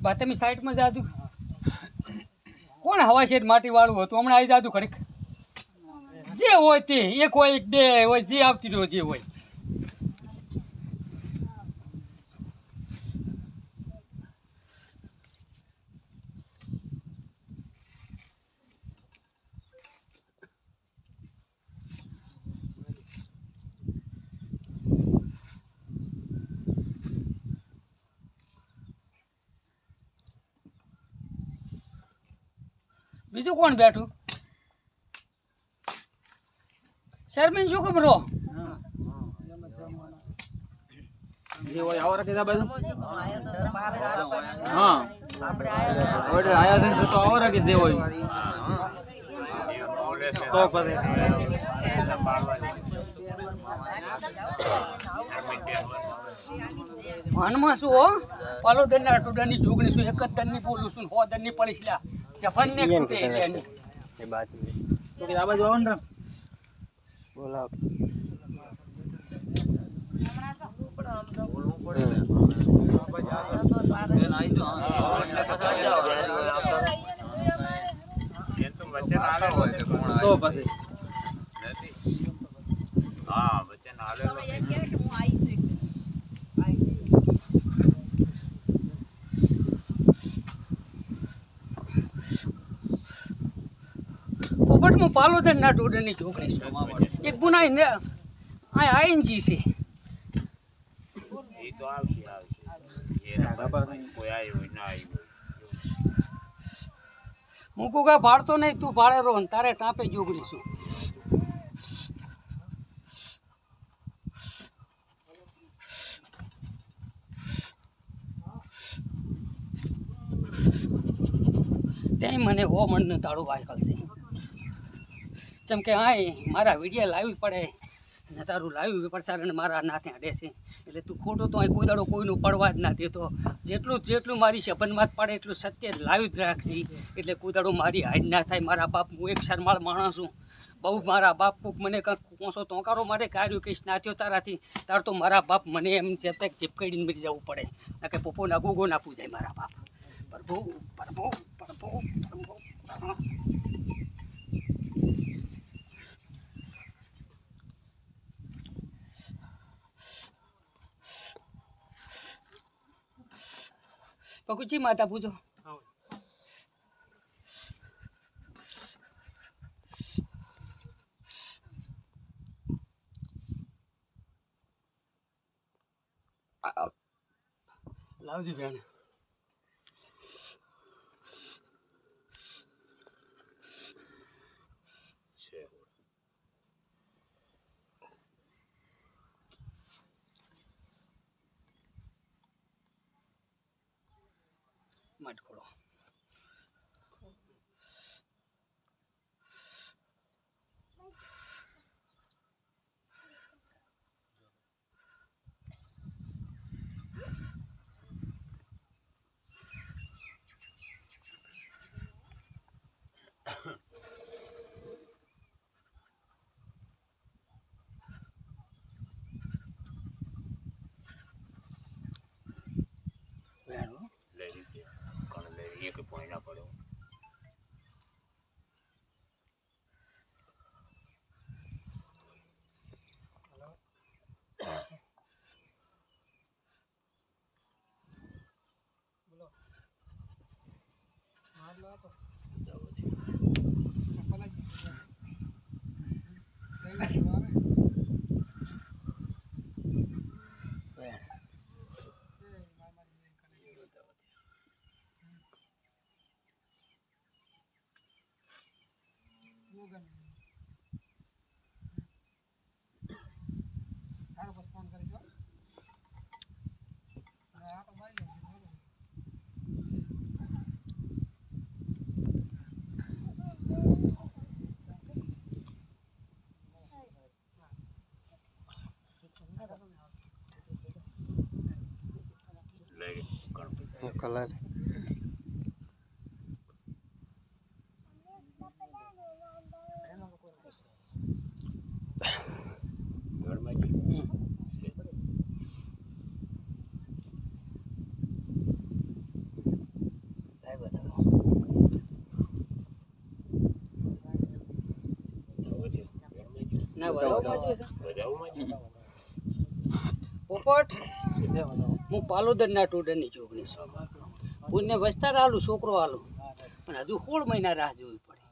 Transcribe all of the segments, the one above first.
બા તમે સાઈડમાં જાદુ કોણ હવા શેઠ માટી વાળું હતું હમણાં આવી જાદુ ખડીક જે હોય તે એક હોય એક બે હોય જે આવતી રહ્યો જે હોય બીજું કોણ બેઠું શર્મિન શું ખબર જે હોય આવો રાખી દા બાજુ હા ઓર્ડર આયા છે તો આવો રાખી દે હોય તો પછી માનમાં શું હો પાલોદર ના ટુડાની જોગણી શું એક જ દરની બોલું છું હો દરની પડીશ લ્યા જફન ને ખૂટે એની એ બાજુ તો કે આ બાજુ આવો ને બોલાવ તો પછી હા વચન આલે પોપટમાં પાલોદર ના ટુડાની જોગણી છે એક ગુનાઈ ને આ આઈનજી છે એ તો આવશે એ કોઈ આવ્યો હોય ના આવ્યો હું કોઈ કાંઈ ભાળતો નહીં તું ભાડે રહો ને તારે ટાંપે જોગણી છું ત્યાં મને હો મણનું તાળું વાયકલ છે જેમ કે હા મારા વિડીયો લાવવી પડે ને તારું લાવ્યું પ્રસારણ મારા નાથે અડે છે એટલે તું ખોટું તો અહીં કોઈ દાડો કોઈનું પડવા જ ના દેતો જેટલું મારી શબનમાં જ પડે એટલું સત્ય લાવી જ રાખજી એટલે કોઈ દાડો મારી હાઈડ ના થાય મારા બાપ હું એક શરમાળ માણસ છું બહુ મારા બાપ કોક મને કંઈક કોસો તોંકારો મારે કાર્યું કહીશ નાથ્યો તારાથી તાર તો મારા બાપ મને એમ ચેતક ચીપકડીને મરી જવું પડે ના કે પપ્પોના ગોગો ના પૂજાય મારા બાપ પ્રભુ પ્રભુ પ્રભુ પ્રભુ પકુચી માતા પૂજો લાવજો બેન મત ખોલો એક પોઈન્ટ ના પડ્યો કલર ના વધાવમાં જોઈએ છે વધાવમાં જ. પોપટ હું પાલોદરના ટોડરની જોગણી છું પુણ્ય વસ્તાર આલું છોકરો આલું પણ હજુ 16 મહિના રાહ જોવી પડે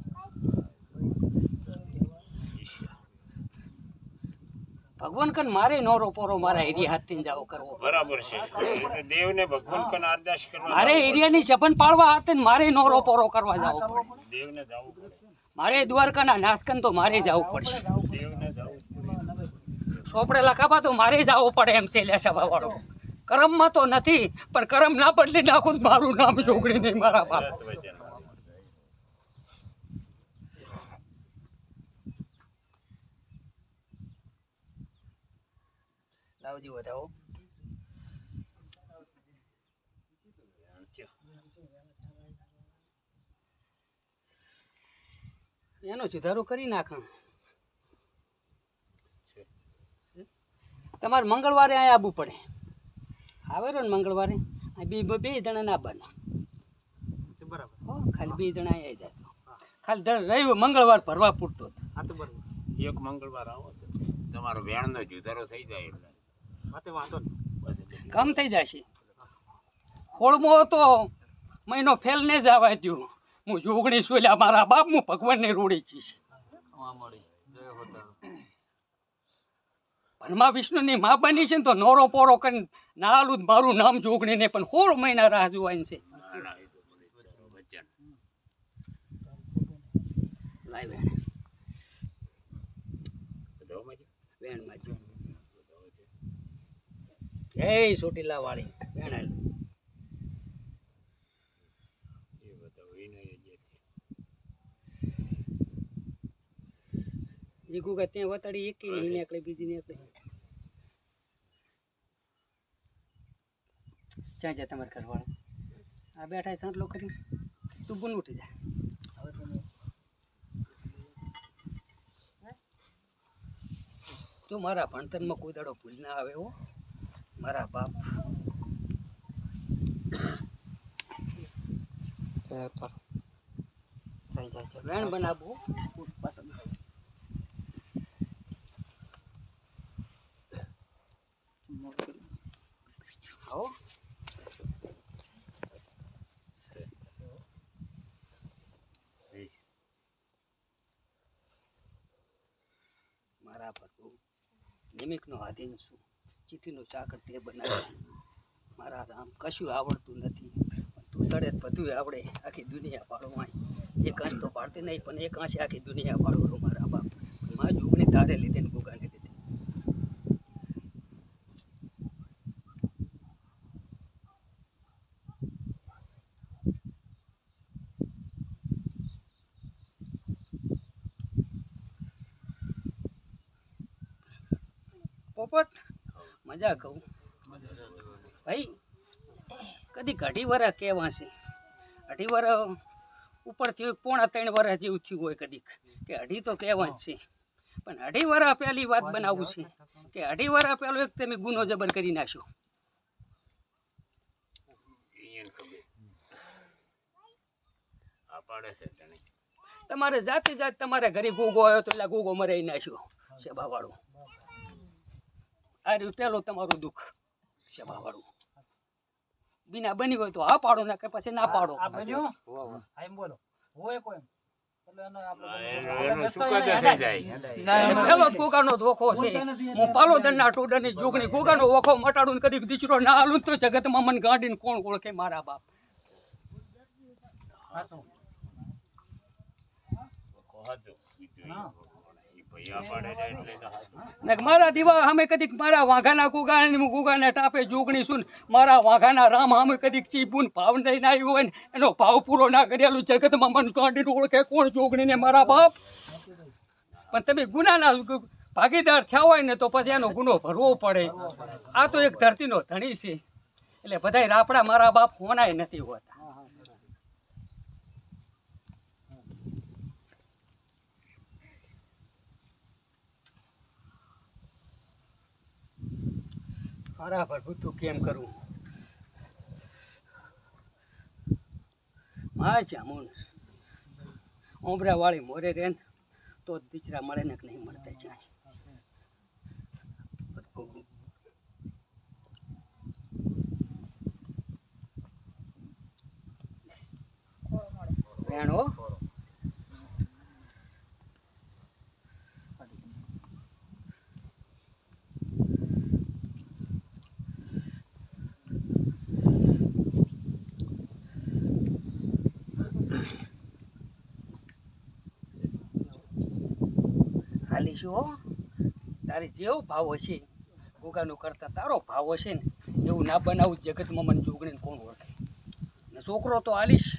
ભગવાન કન મારે નોરો પોરો મારા એરિયા હાથથી જાવ કરવો બરાબર છે એટલે દેવને ભગવાન કન અરદાસ કરવા મારે એરિયાની સબન પાળવા હાથે ને મારે નોરો પોરો કરવા જાવ પડે દેવને જવું પડે મારે દ્વારકાના નાથકન તો મારે જવું પડશે દેવને જવું પડે સોપડે લખાવા તો મારે જવું પડે એમ છે લેસા વાળો કરમમાં તો નથી પણ કરમ ના બદલી નાખું તો મારું નામ જોગણી નહીં મારા બાપ સત વચન લાવજી વધાવો એનો સુધારો કરી નાખ તમારે મંગળવારે અહીંયા આવવું પડે આવે ને મંગળવારે બે જણા ના બને બરાબર હો ખાલી 2 જણા આવી જાય ખાલી રવિ મંગળવાર ભરવા પૂરતો હા તો બરાબર એક મંગળવાર આવો તો તમારો વેણનો જુદારો થઈ જાય એટલે વાતે વાંધો નહીં કમ થઈ જશે 16મો તો મહિનો ફેલ ને જ આવવા દ્યું હું જોગણી સોલ્યા મારા બાપ હું ભગવાનને રોડી છીશ મળી જય હોતા ભરમા વિષ્ણુની માં બની છે ને તો નોરો પોરો કરીને નાલું જ મારું નામ જોગણી ને પણ 16 મહિના રાહ જોવાની છે ના, એ તો વચન લાઈ વધાવમાં જ. વેણમાં જો જય ચોટીલા વાળી વેણ એ વધાવ એને એ જે છે જીગુ કે ત્યાં વતાડી એકી નહીં નીકળે બીજી નીકળે ક્યાં જાય તમારે ઘરવાળો આ બેઠા સાંટલો કરી તું બુન ઉઠી જા તું મારા ભણતરમાં કોઈ દાડો ભૂલ ના આવે હો મારા બાપ થઈ જાય છે વેણ બનાવવું પસંદ આવો મારા પ્રભુ નિમિકનો આધીન છું ચીઠીનું ચાકર તે બનાવે મારા રામ કશું આવડતું નથી તું સડે બધું આવડે આખી દુનિયા પાડવા એક આંચ તો પાડતી નહીં પણ એક આંચે આખી દુનિયા પાડવાનું મારા બાપ માં જોગણી તારે લીધે ને ગુગાને લીધે પોપટ મજા કહું ભાઈ કદી અઢી વર્ષ કેવા છે અઢી વર્ષ ઉપરથી 3.5 વર્ષ જેવું થયું હોય કદીક કે અઢી તો કહેવા જ છે પણ અઢી વર્ષ પહેલી વાત બનાવું છે કે અઢી વર્ષ પહેલો એક તમે ગુનો જબર કરી નાખ્યો એને ખબર આ પાડે છે તને તમારે જાતે જાત તમારે ઘરે ગોગો આવ્યો તો એટલે ગોગો મરાઈ નાખ્યો શેભાવાળો આ રહ્યું પહેલું તમારું દુઃખ શેભાવાળું બીના બની હોય તો હા પાડો ના કે પછી ના પાડો આ બન્યો એમ બોલો હોય કોઈ એટલે એનો સુકાદા થઈ જાય એટલે પહેલો જ ગોગાનો ધોખો છે હું પાલોદરના ટોડરની જોગણી ગોગાનો વખો મટાડું ને કદીક દીચરો ના હાલું તો જગતમાં મને ગાંડીને કોણ ઓળખે મારા બાપ કોહાજો ઈ ભૈયા પાડે છે એટલે તો ને મારા દીવા અમે કદીક મારા વાઘાના ગુગાને ટાપે જોગણી સુન મારા વાઘાના રામ અમે કદીક ચીપુન ભાવ લઈને આવ્યું હોય ને એનો ભાવ પૂરો ના કરેલું જગતમાં મન કાઢીને ઓળખે કોણ જોગણીને મારા બાપ પણ તમે ગુનાના ભાગીદાર થયા હોય ને તો પછી એનો ગુનો ભરવો પડે આ તો એક ધરતીનો ધણી છે એટલે બધાય રાપડા મારા બાપ હોનાય નથી હોતા મારા પ્રભુ તું કેમ કરું માં જામુન ઓમરા વાળી મોરે રેન તો દીચરા મળે ને કે નહીં મળતા જાય વેણો હાલીશું હો. તારે જેવો ભાવ હશે ગોગાનો કરતા તારો ભાવ હશે ને એવું ના બનાવું જગતમાં મને જોગણીને કોણ ઓળખે ને છોકરો તો આલીશ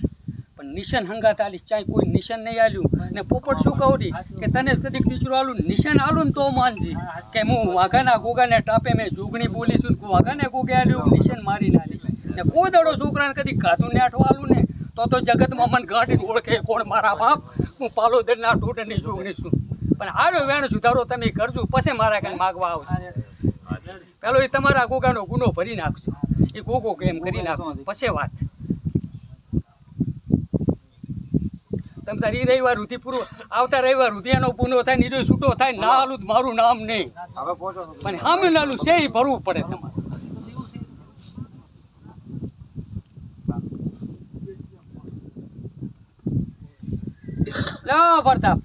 પણ નિશાન હંગાત આલીશ ચાહે કોઈ નિશાન નહીં આલ્યું ને પોપટ શું કહું રી કે તને કદીક દીકરો આલું નિશાન આલું ને તો માનજી કે હું વાઘાના ગોગાને ટાપે મેં જોગણી બોલીશું ને વાઘાને ગોગે આલ્યું નિશાન મારીને આલીશ ને કોઈ દડો છોકરાને કદી ગાધું ને આઠું આલું ને તો જગતમાં મને ગાંઠીને ઓળખે કોણ મારા બાપ હું પાલોદરના ટોટની જોગણી છું પણ હારો વેણ સુધારો તમે કરજો પછી મારા કઈ માગવા આવજો પેલો એ તમારા ગોગાનો ગુનો ભરી નાખજો એ ગોગો કેમ કરી નાખો પછી વાત તમે તારી રવિવાર સુધી પૂરું આવતા રવિવાર સુધી એનો પુનો થાય નીડો છૂટો થાય ના આલું તો મારું નામ નહીં પણ સામે નાલું છે એ ભરવું પડે તમારે લો પ્રતાપ